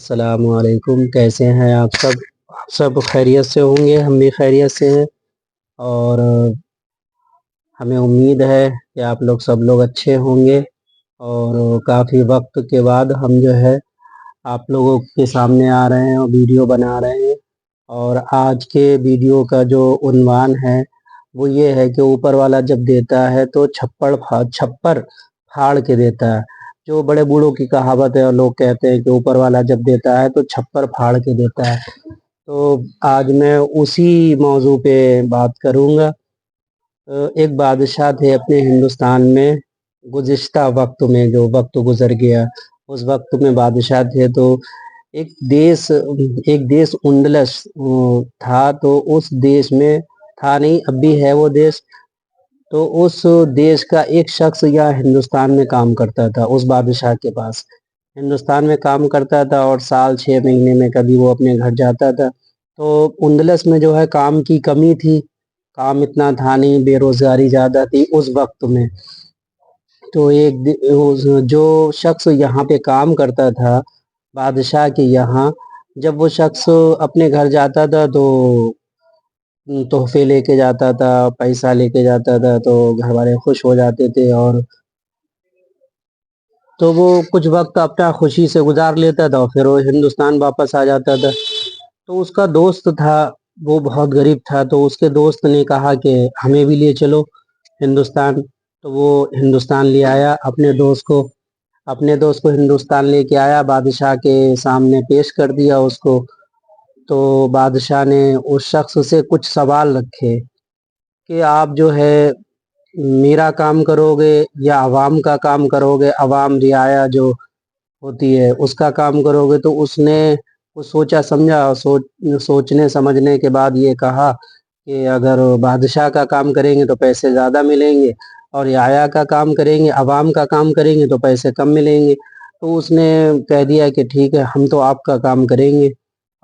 السلام علیکم، کیسے ہیں آپ سب خیریت سے ہوں گے، ہم بھی خیریت سے ہیں۔ اور ہمیں امید ہے کہ آپ سب لوگ اچھے ہوں گے۔ اور کافی وقت کے بعد ہم جو ہے آپ لوگوں کے سامنے آ رہے ہیں اور ویڈیو بنا رہے ہیں۔ اور آج کے ویڈیو کا جو عنوان ہے وہ یہ ہے کہ اوپر والا جب دیتا ہے تو چھپر پھاڑ کے دیتا ہے۔ جو بڑے بوڑھوں کی کہاوت ہے اور لوگ کہتے ہیں کہ اوپر والا جب دیتا ہے تو چھپر پھاڑ کے دیتا ہے۔ تو آج میں اسی موضوع پہ بات کروں گا۔ ایک بادشاہ تھے اپنے ہندوستان میں، گزشتہ وقت میں جو وقت گزر گیا اس وقت میں بادشاہ تھے۔ تو ایک دیش اندلس تھا، تو اس دیش میں تھا نہیں، اب بھی ہے وہ دیش۔ تو اس دیش کا ایک شخص یا ہندوستان میں کام کرتا تھا، اس بادشاہ کے پاس ہندوستان میں کام کرتا تھا، اور سال 6 مہینے میں کبھی وہ اپنے گھر جاتا تھا۔ تو اندلس میں جو ہے کام کی کمی تھی، کام اتنا تھا نہیں، بے روزگاری زیادہ تھی اس وقت میں۔ تو جو شخص یہاں پہ کام کرتا تھا بادشاہ کے یہاں، جب وہ شخص اپنے گھر جاتا تھا تو تحفے لے کے جاتا تھا، پیسہ لے کے جاتا تھا، تو گھر والے خوش ہو جاتے تھے۔ اور تو وہ کچھ وقت اپنا خوشی سے گزار لیتا تھا اور پھر وہ ہندوستان واپس آ جاتا تھا۔ تو اس کا دوست تھا، وہ بہت غریب تھا، تو اس کے دوست نے کہا کہ ہمیں بھی لے چلو ہندوستان۔ تو وہ ہندوستان لے آیا اپنے دوست کو ہندوستان لے کے آیا، بادشاہ کے سامنے پیش کر دیا اس کو۔ تو بادشاہ نے اس شخص سے کچھ سوال رکھے کہ آپ جو ہے میرا کام کرو گے یا عوام کا کام کرو گے، عوام رعایا جو ہوتی ہے اس کا کام کرو گے۔ تو اس نے کچھ سوچا سمجھا، سوچنے سمجھنے کے بعد یہ کہا کہ اگر بادشاہ کا کام کریں گے تو پیسے زیادہ ملیں گے، اور رعایا کا کام کریں گے، عوام کا کام کریں گے تو پیسے کم ملیں گے۔ تو اس نے کہہ دیا کہ ٹھیک ہے، ہم تو آپ کا کام کریں گے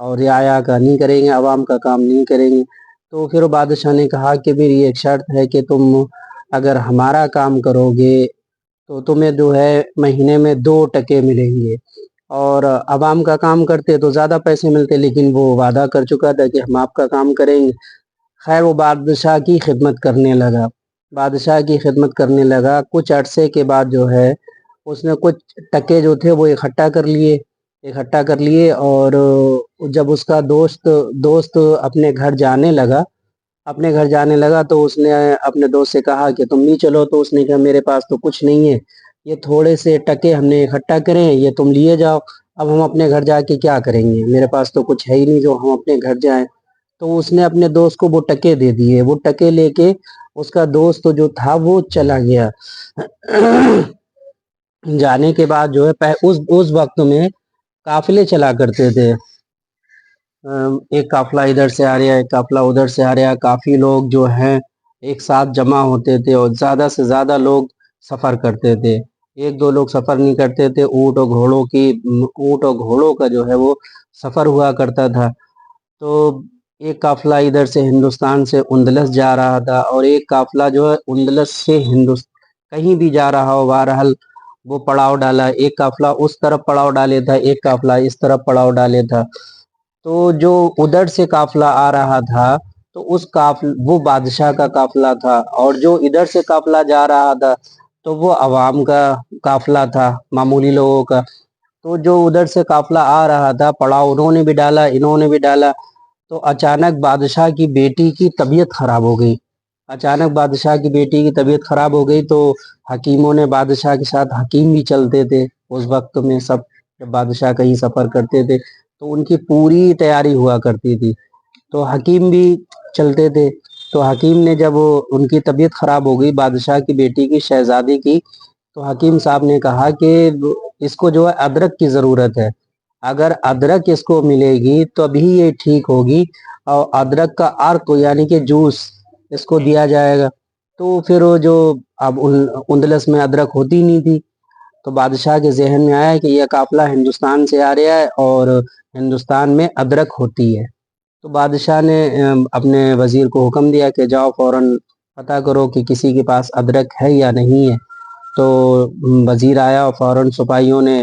اور رعایا کا نہیں کریں گے، عوام کا کام نہیں کریں گے۔ تو پھر بادشاہ نے کہا کہ میری ایک شرط ہے کہ تم اگر ہمارا کام کرو گے تو تمہیں جو ہے مہینے میں 2 ٹکے ملیں گے، اور عوام کا کام کرتے تو زیادہ پیسے ملتے، لیکن وہ وعدہ کر چکا تھا کہ ہم آپ کا کام کریں گے۔ خیر وہ بادشاہ کی خدمت کرنے لگا۔ کچھ عرصے کے بعد جو ہے اس نے کچھ ٹکے جو تھے وہ اکٹھا کر لیے، اور جب اس کا دوست اپنے گھر جانے لگا تو اس نے اپنے دوست سے کہا کہ تم بھی چلو۔ تو اس نے کہا میرے پاس تو کچھ نہیں ہے، یہ تھوڑے سے ٹکے ہم نے اکٹھا کریں، یہ تم لیے جاؤ، اب ہم اپنے گھر جا کے کیا کریں گے، میرے پاس تو کچھ ہے ہی نہیں جو ہم اپنے گھر جائیں۔ تو اس نے اپنے دوست کو وہ ٹکے دے دیے، وہ ٹکے لے کے اس کا دوست جو تھا وہ چلا گیا۔ جانے کے بعد جو ہے اس وقت میں قافلے چلا کرتے تھے، ایک قافلہ ادھر سے آ رہا ہے، ایک قافلہ ادھر سے آ رہا ہے، کافی لوگ جو ہیں ایک ساتھ جمع ہوتے تھے، اور زیادہ سے زیادہ لوگ سفر کرتے تھے، 1-2 لوگ سفر نہیں کرتے تھے۔ اونٹ اور گھوڑوں کا جو ہے وہ سفر ہوا کرتا تھا۔ تو ایک قافلہ ادھر سے ہندوستان سے اندلس جا رہا تھا، اور ایک قافلہ جو ہے اندلس سے کہیں بھی جا رہا ہو، بہرحال وہ پڑاؤ ڈالا، ایک قافلہ اس طرف پڑاؤ ڈالے تھا، ایک قافلہ اس طرف پڑاؤ ڈالے تھا۔ تو جو ادھر سے قافلہ آ رہا تھا تو وہ بادشاہ کا قافلہ تھا، اور جو ادھر سے قافلہ جا رہا تھا تو وہ عوام کا قافلہ تھا، معمولی لوگوں کا۔ تو جو ادھر سے قافلہ آ رہا تھا، پڑاؤ انہوں نے بھی ڈالا، انہوں نے بھی ڈالا۔ تو اچانک بادشاہ کی بیٹی کی طبیعت خراب ہو گئی۔ تو حکیموں نے، بادشاہ کے ساتھ حکیم بھی چلتے تھے اس وقت میں، سب جب بادشاہ کہیں سفر کرتے تھے تو ان کی پوری تیاری ہوا کرتی تھی، تو حکیم بھی چلتے تھے۔ تو حکیم نے جب ان کی طبیعت خراب ہو گئی بادشاہ کی بیٹی کی، شہزادی کی، تو حکیم صاحب نے کہا کہ اس کو جو ہے ادرک کی ضرورت ہے، اگر ادرک اس کو ملے گی تو ابھی یہ ٹھیک ہوگی، اور ادرک کا عرق یعنی کہ جوس اس کو دیا جائے گا۔ تو پھر وہ جو اب اندلس میں ادرک ہوتی نہیں تھی، تو بادشاہ کے ذہن میں آیا کہ یہ قافلہ ہندوستان سے آ رہا ہے اور ہندوستان میں ادرک ہوتی ہے۔ تو بادشاہ نے اپنے وزیر کو حکم دیا کہ جاؤ فوراً پتہ کرو کہ کسی کے پاس ادرک ہے یا نہیں ہے۔ تو وزیر آیا اور فوراً سپاہیوں نے